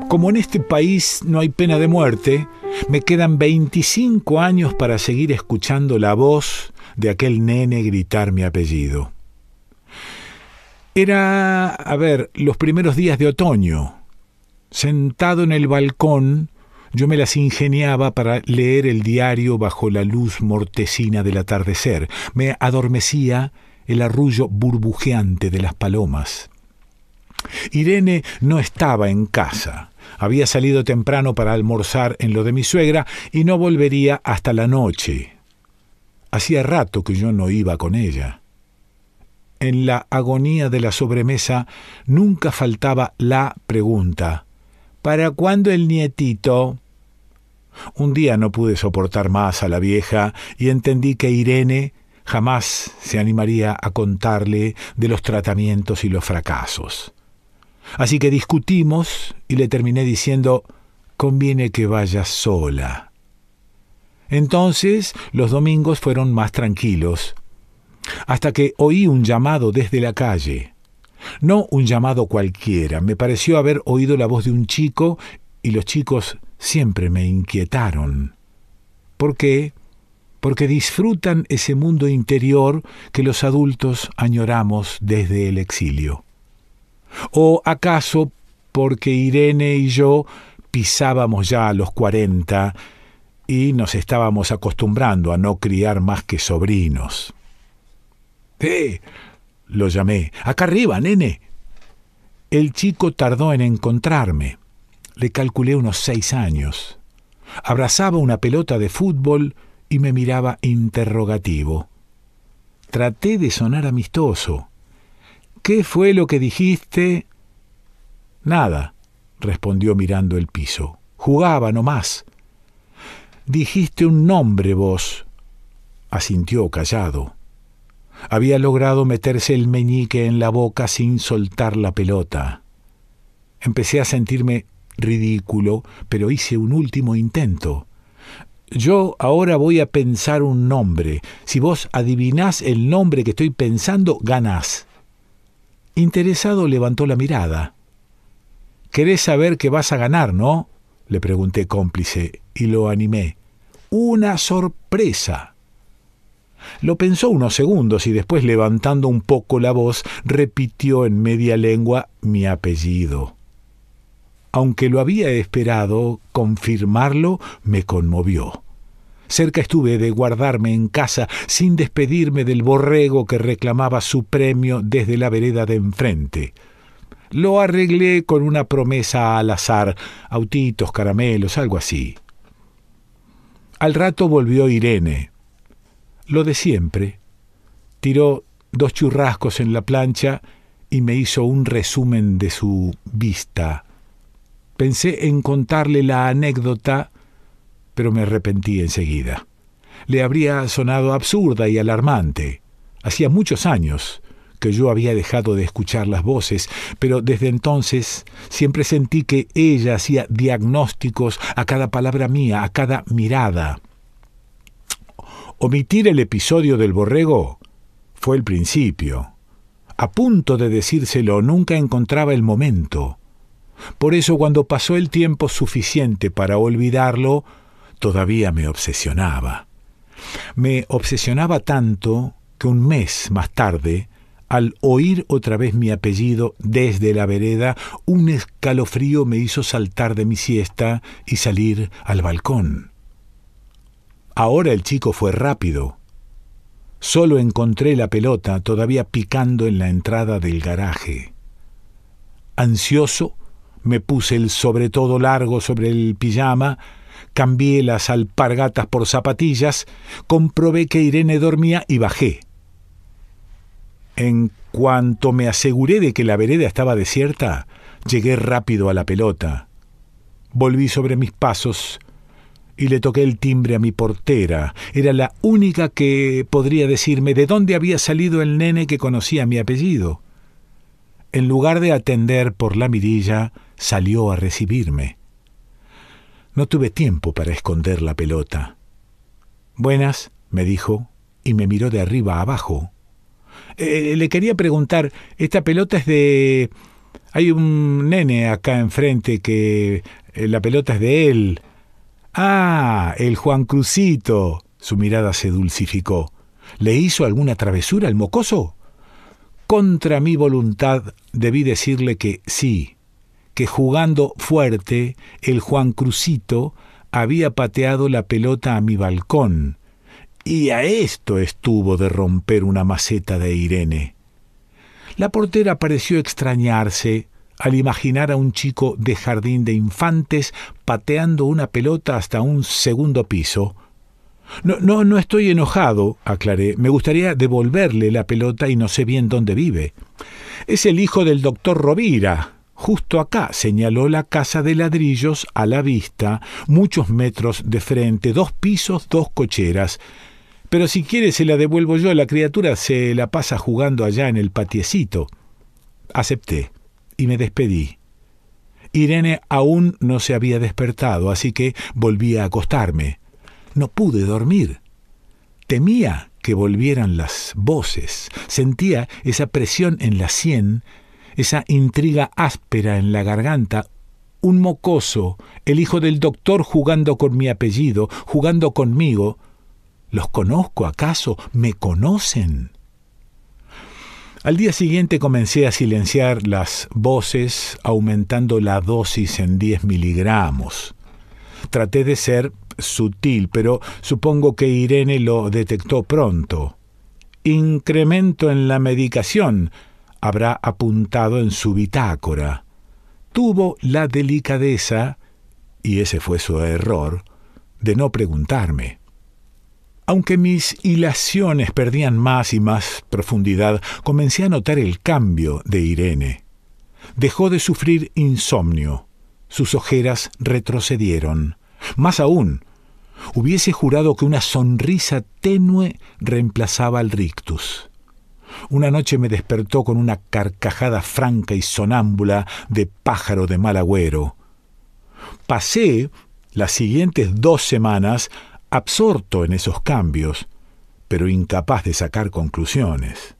Como en este país no hay pena de muerte, me quedan 25 años para seguir escuchando la voz de aquel nene gritar mi apellido. Era, los primeros días de otoño. Sentado en el balcón, yo me las ingeniaba para leer el diario bajo la luz mortecina del atardecer. Me adormecía el arrullo burbujeante de las palomas. Irene no estaba en casa. Había salido temprano para almorzar en lo de mi suegra y no volvería hasta la noche. Hacía rato que yo no iba con ella. En la agonía de la sobremesa nunca faltaba la pregunta: ¿para cuándo el nietito? Un día no pude soportar más a la vieja y entendí que Irene jamás se animaría a contarle de los tratamientos y los fracasos. Así que discutimos y le terminé diciendo: conviene que vayas sola. Entonces los domingos fueron más tranquilos, hasta que oí un llamado desde la calle. No un llamado cualquiera, me pareció haber oído la voz de un chico, y los chicos siempre me inquietaron. ¿Por qué? Porque disfrutan ese mundo interior que los adultos añoramos desde el exilio. ¿O acaso porque Irene y yo pisábamos ya a los 40 y nos estábamos acostumbrando a no criar más que sobrinos? Lo llamé. Acá arriba, nene. El chico tardó en encontrarme. Le calculé unos 6 años. Abrazaba una pelota de fútbol y me miraba interrogativo. Traté de sonar amistoso. ¿Qué fue lo que dijiste? Nada, respondió mirando el piso. Jugaba nomás. Dijiste un nombre vos, asintió callado. Había logrado meterse el meñique en la boca sin soltar la pelota. Empecé a sentirme ridículo, pero hice un último intento. Yo ahora voy a pensar un nombre. Si vos adivinás el nombre que estoy pensando, ganás. Interesado levantó la mirada. ¿Querés saber que vas a ganar, no? Le pregunté cómplice y lo animé. ¡Una sorpresa! Lo pensó unos segundos y después, levantando un poco la voz, repitió en media lengua mi apellido. Aunque lo había esperado, confirmarlo me conmovió. Cerca estuve de guardarme en casa sin despedirme del borrego que reclamaba su premio desde la vereda de enfrente. Lo arreglé con una promesa al azar, autitos, caramelos, algo así. Al rato volvió Irene. Lo de siempre. Tiró 2 churrascos en la plancha y me hizo un resumen de su vista. Pensé en contarle la anécdota, pero me arrepentí enseguida. Le habría sonado absurda y alarmante. Hacía muchos años que yo había dejado de escuchar las voces, pero desde entonces siempre sentí que ella hacía diagnósticos a cada palabra mía, a cada mirada. Omitir el episodio del borrego fue el principio. A punto de decírselo, nunca encontraba el momento. Por eso, cuando pasó el tiempo suficiente para olvidarlo, todavía me obsesionaba. Me obsesionaba tanto que un mes más tarde, al oír otra vez mi apellido desde la vereda, un escalofrío me hizo saltar de mi siesta y salir al balcón. Ahora el chico fue rápido. Solo encontré la pelota todavía picando en la entrada del garaje. Ansioso, me puse el sobretodo largo sobre el pijama, cambié las alpargatas por zapatillas, comprobé que Irene dormía y bajé. En cuanto me aseguré de que la vereda estaba desierta, llegué rápido a la pelota. Volví sobre mis pasos y le toqué el timbre a mi portera. Era la única que podría decirme de dónde había salido el nene que conocía mi apellido. En lugar de atender por la mirilla, salió a recibirme. No tuve tiempo para esconder la pelota. «Buenas», me dijo, y me miró de arriba a abajo. Le quería preguntar, ¿esta pelota es de Hay un nene acá enfrente que la pelota es de él. Ah, el Juan Crucito. Su mirada se dulcificó. ¿Le hizo alguna travesura el mocoso? Contra mi voluntad debí decirle que sí, que jugando fuerte el Juan Crucito había pateado la pelota a mi balcón, y a esto estuvo de romper una maceta de Irene. La portera pareció extrañarse al imaginar a un chico de jardín de infantes pateando una pelota hasta un segundo piso. No estoy enojado, aclaré. Me gustaría devolverle la pelota y no sé bien dónde vive. Es el hijo del doctor Rovira. Justo acá, señaló la casa de ladrillos a la vista, muchos metros de frente, 2 pisos, 2 cocheras. Pero si quiere se la devuelvo yo, la criatura se la pasa jugando allá en el patiecito. Acepté y me despedí. Irene aún no se había despertado, así que volví a acostarme. No pude dormir. Temía que volvieran las voces. Sentía esa presión en la sien, esa intriga áspera en la garganta. Un mocoso, el hijo del doctor jugando con mi apellido, jugando conmigo. ¿Los conozco acaso? ¿Me conocen? Al día siguiente comencé a silenciar las voces, aumentando la dosis en 10 miligramos. Traté de ser sutil, pero supongo que Irene lo detectó pronto. Incremento en la medicación, habrá apuntado en su bitácora. Tuvo la delicadeza, y ese fue su error, de no preguntarme. Aunque mis hilaciones perdían más y más profundidad, comencé a notar el cambio de Irene. Dejó de sufrir insomnio. Sus ojeras retrocedieron. Más aún, hubiese jurado que una sonrisa tenue reemplazaba al rictus. Una noche me despertó con una carcajada franca y sonámbula de pájaro de mal agüero. Pasé las siguientes 2 semanas absorto en esos cambios, pero incapaz de sacar conclusiones.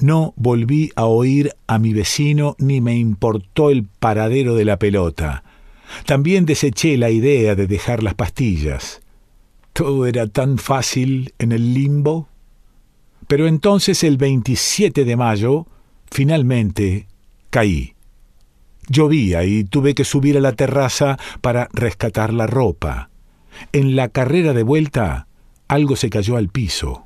No volví a oír a mi vecino ni me importó el paradero de la pelota. También deseché la idea de dejar las pastillas. Todo era tan fácil en el limbo. Pero entonces, el 27 de mayo, finalmente caí. Llovía y tuve que subir a la terraza para rescatar la ropa. En la carrera de vuelta, algo se cayó al piso.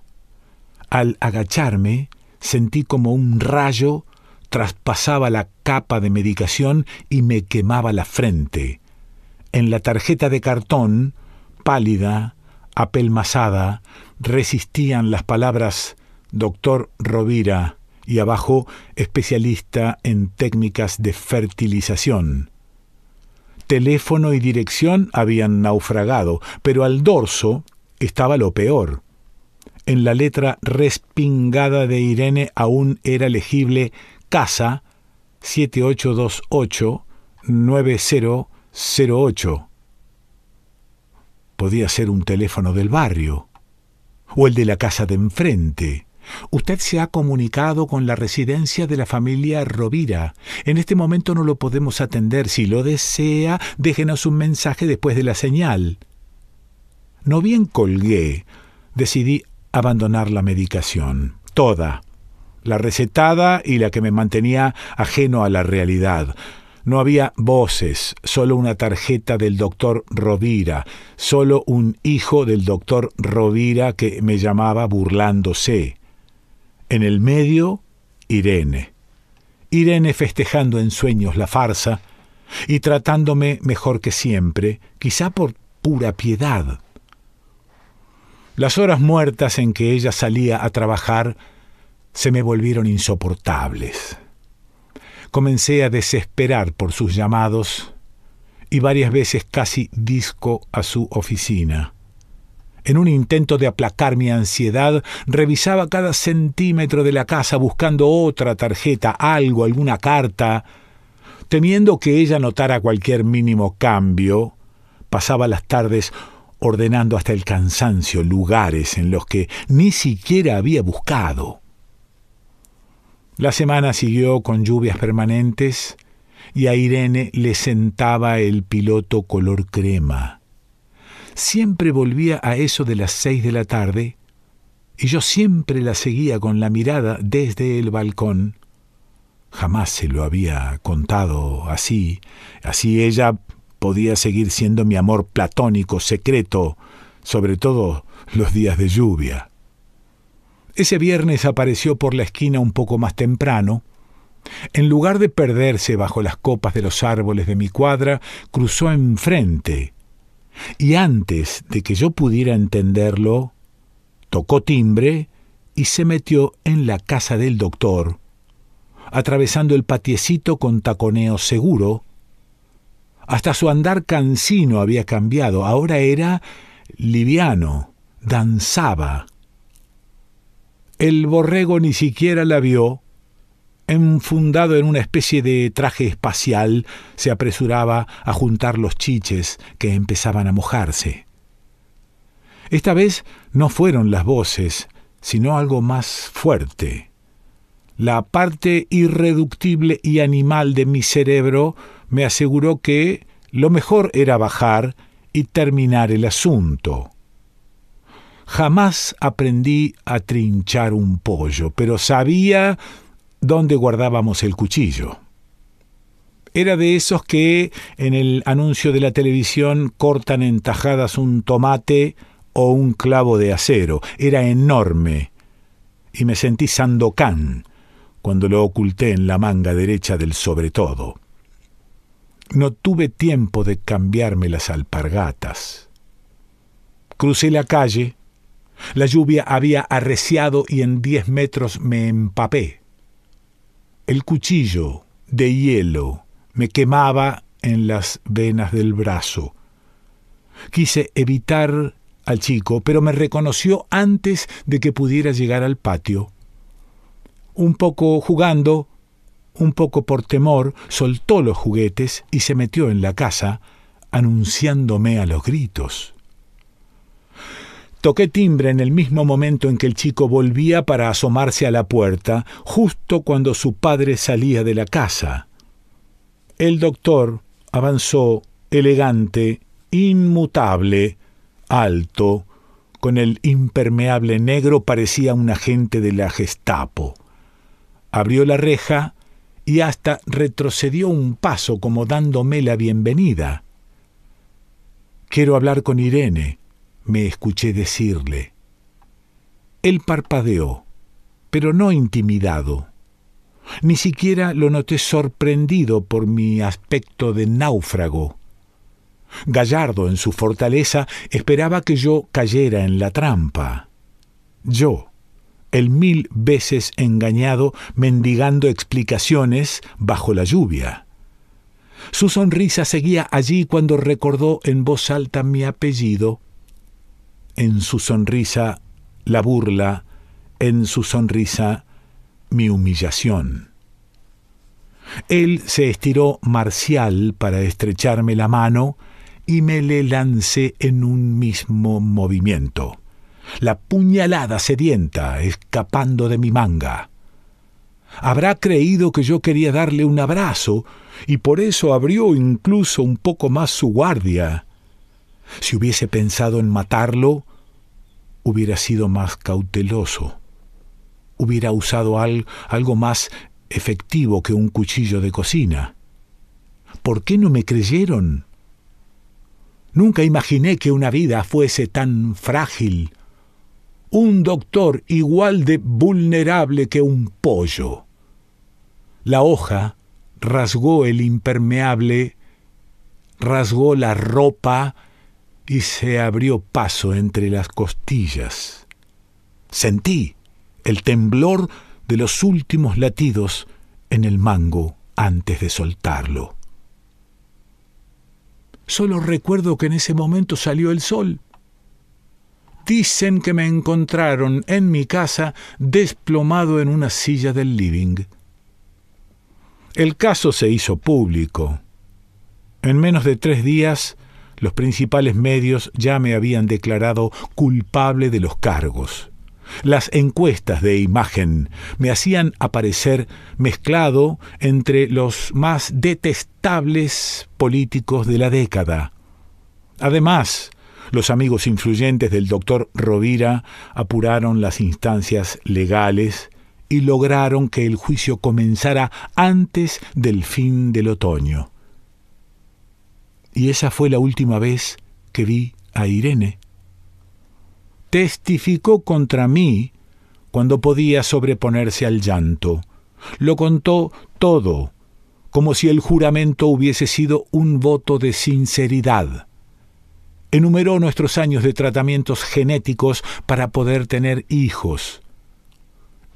Al agacharme, sentí como un rayo traspasaba la capa de medicación y me quemaba la frente. En la tarjeta de cartón, pálida, apelmazada, resistían las palabras Dr. Rovira y abajo especialista en técnicas de fertilización. Teléfono y dirección habían naufragado, pero al dorso estaba lo peor. En la letra respingada de Irene aún era legible casa 7828-9008. Podía ser un teléfono del barrio o el de la casa de enfrente. Usted se ha comunicado con la residencia de la familia Rovira. En este momento no lo podemos atender. Si lo desea, déjenos un mensaje después de la señal. No bien colgué, decidí abandonar la medicación. Toda. La recetada y la que me mantenía ajeno a la realidad. No había voces, solo una tarjeta del doctor Rovira, solo un hijo del doctor Rovira que me llamaba burlándose. En el medio, Irene. Irene festejando en sueños la farsa y tratándome mejor que siempre, quizá por pura piedad. Las horas muertas en que ella salía a trabajar se me volvieron insoportables. Comencé a desesperar por sus llamados y varias veces casi disco a su oficina. En un intento de aplacar mi ansiedad, revisaba cada centímetro de la casa buscando otra tarjeta, algo, alguna carta. Temiendo que ella notara cualquier mínimo cambio, pasaba las tardes ordenando hasta el cansancio lugares en los que ni siquiera había buscado. La semana siguió con lluvias permanentes y a Irene le sentaba el piloto color crema. Siempre volvía a eso de las 6 de la tarde y yo siempre la seguía con la mirada desde el balcón. Jamás se lo había contado así ella podía seguir siendo mi amor platónico secreto, sobre todo los días de lluvia. Ese viernes apareció por la esquina un poco más temprano. En lugar de perderse bajo las copas de los árboles de mi cuadra, cruzó enfrente. Y antes de que yo pudiera entenderlo, tocó timbre y se metió en la casa del doctor, atravesando el patiecito con taconeo seguro. Hasta su andar cansino había cambiado, ahora era liviano, danzaba. El borrego ni siquiera la vio. Enfundado en una especie de traje espacial, se apresuraba a juntar los chiches que empezaban a mojarse. Esta vez no fueron las voces, sino algo más fuerte. La parte irreductible y animal de mi cerebro me aseguró que lo mejor era bajar y terminar el asunto. Jamás aprendí a trinchar un pollo, pero sabía dónde guardábamos el cuchillo. Era de esos que en el anuncio de la televisión cortan en tajadas un tomate o un clavo de acero. Era enorme y me sentí Sandokan cuando lo oculté en la manga derecha del sobretodo. No tuve tiempo de cambiarme las alpargatas. Crucé la calle. La lluvia había arreciado y en 10 metros me empapé. El cuchillo de hielo me quemaba en las venas del brazo. Quise evitar al chico, pero me reconoció antes de que pudiera llegar al patio. Un poco jugando, un poco por temor, soltó los juguetes y se metió en la casa, anunciándome a los gritos. Toqué timbre en el mismo momento en que el chico volvía para asomarse a la puerta, justo cuando su padre salía de la casa. El doctor avanzó, elegante, inmutable, alto, con el impermeable negro, parecía un agente de la Gestapo. Abrió la reja y hasta retrocedió un paso como dándome la bienvenida. «Quiero hablar con Irene», me escuché decirle. Él parpadeó, pero no intimidado. Ni siquiera lo noté sorprendido por mi aspecto de náufrago. Gallardo en su fortaleza esperaba que yo cayera en la trampa. Yo, el 1000 veces engañado, mendigando explicaciones bajo la lluvia. Su sonrisa seguía allí cuando recordó en voz alta mi apellido. En su sonrisa la burla, en su sonrisa mi humillación. Él se estiró marcial para estrecharme la mano y me le lancé en un mismo movimiento. La puñalada sedienta escapando de mi manga. Habrá creído que yo quería darle un abrazo y por eso abrió incluso un poco más su guardia. Si hubiese pensado en matarlo, hubiera sido más cauteloso. Hubiera usado algo más efectivo que un cuchillo de cocina. ¿Por qué no me creyeron? Nunca imaginé que una vida fuese tan frágil. Un doctor igual de vulnerable que un pollo. La hoja rasgó el impermeable, rasgó la ropa y se abrió paso entre las costillas. Sentí el temblor de los últimos latidos en el mango antes de soltarlo. Solo recuerdo que en ese momento salió el sol. Dicen que me encontraron en mi casa desplomado en una silla del living. El caso se hizo público. En menos de 3 días, los principales medios ya me habían declarado culpable de los cargos. Las encuestas de imagen me hacían aparecer mezclado entre los más detestables políticos de la década. Además, los amigos influyentes del doctor Rovira apuraron las instancias legales y lograron que el juicio comenzara antes del fin del otoño. Y esa fue la última vez que vi a Irene. Testificó contra mí cuando podía sobreponerse al llanto. Lo contó todo, como si el juramento hubiese sido un voto de sinceridad. Enumeró nuestros años de tratamientos genéticos para poder tener hijos.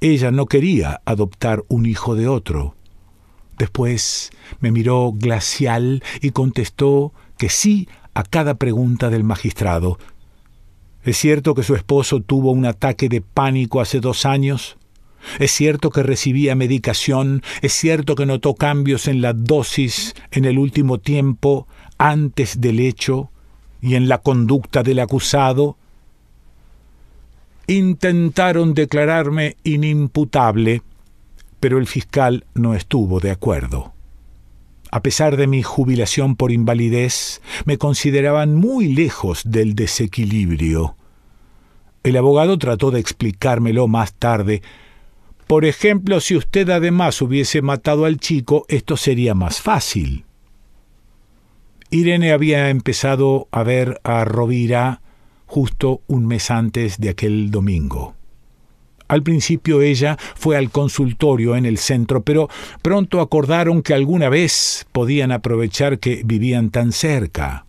Ella no quería adoptar un hijo de otro. Después me miró glacial y contestó que sí a cada pregunta del magistrado. ¿Es cierto que su esposo tuvo un ataque de pánico hace 2 años? ¿Es cierto que recibía medicación? ¿Es cierto que notó cambios en la dosis en el último tiempo, antes del hecho, y en la conducta del acusado? Intentaron declararme inimputable, pero el fiscal no estuvo de acuerdo. A pesar de mi jubilación por invalidez, me consideraban muy lejos del desequilibrio. El abogado trató de explicármelo más tarde. Por ejemplo, si usted además hubiese matado al chico, esto sería más fácil. Irene había empezado a ver a Rovira justo un mes antes de aquel domingo. Al principio ella fue al consultorio en el centro, pero pronto acordaron que alguna vez podían aprovechar que vivían tan cerca.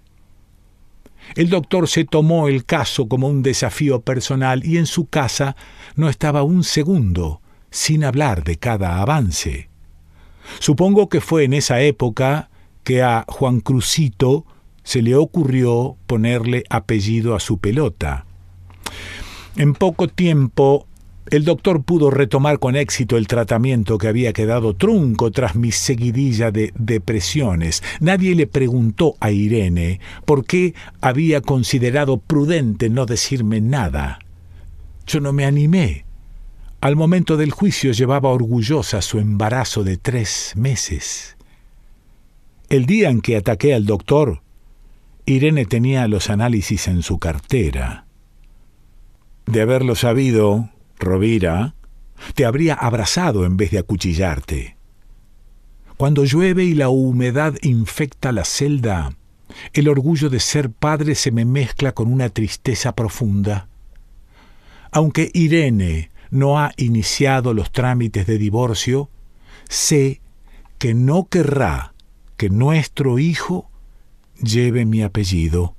El doctor se tomó el caso como un desafío personal y en su casa no estaba un segundo sin hablar de cada avance. Supongo que fue en esa época que a Juan Crucito se le ocurrió ponerle apellido a su pelota. En poco tiempo, el doctor pudo retomar con éxito el tratamiento que había quedado trunco tras mi seguidilla de depresiones. Nadie le preguntó a Irene por qué había considerado prudente no decirme nada. Yo no me animé. Al momento del juicio llevaba orgullosa su embarazo de 3 meses. El día en que ataqué al doctor, Irene tenía los análisis en su cartera. De haberlo sabido, Rovira, te habría abrazado en vez de acuchillarte. Cuando llueve y la humedad infecta la celda, el orgullo de ser padre se me mezcla con una tristeza profunda. Aunque Irene no ha iniciado los trámites de divorcio, sé que no querrá que nuestro hijo lleve mi apellido.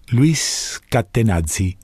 Luis Catenazzi.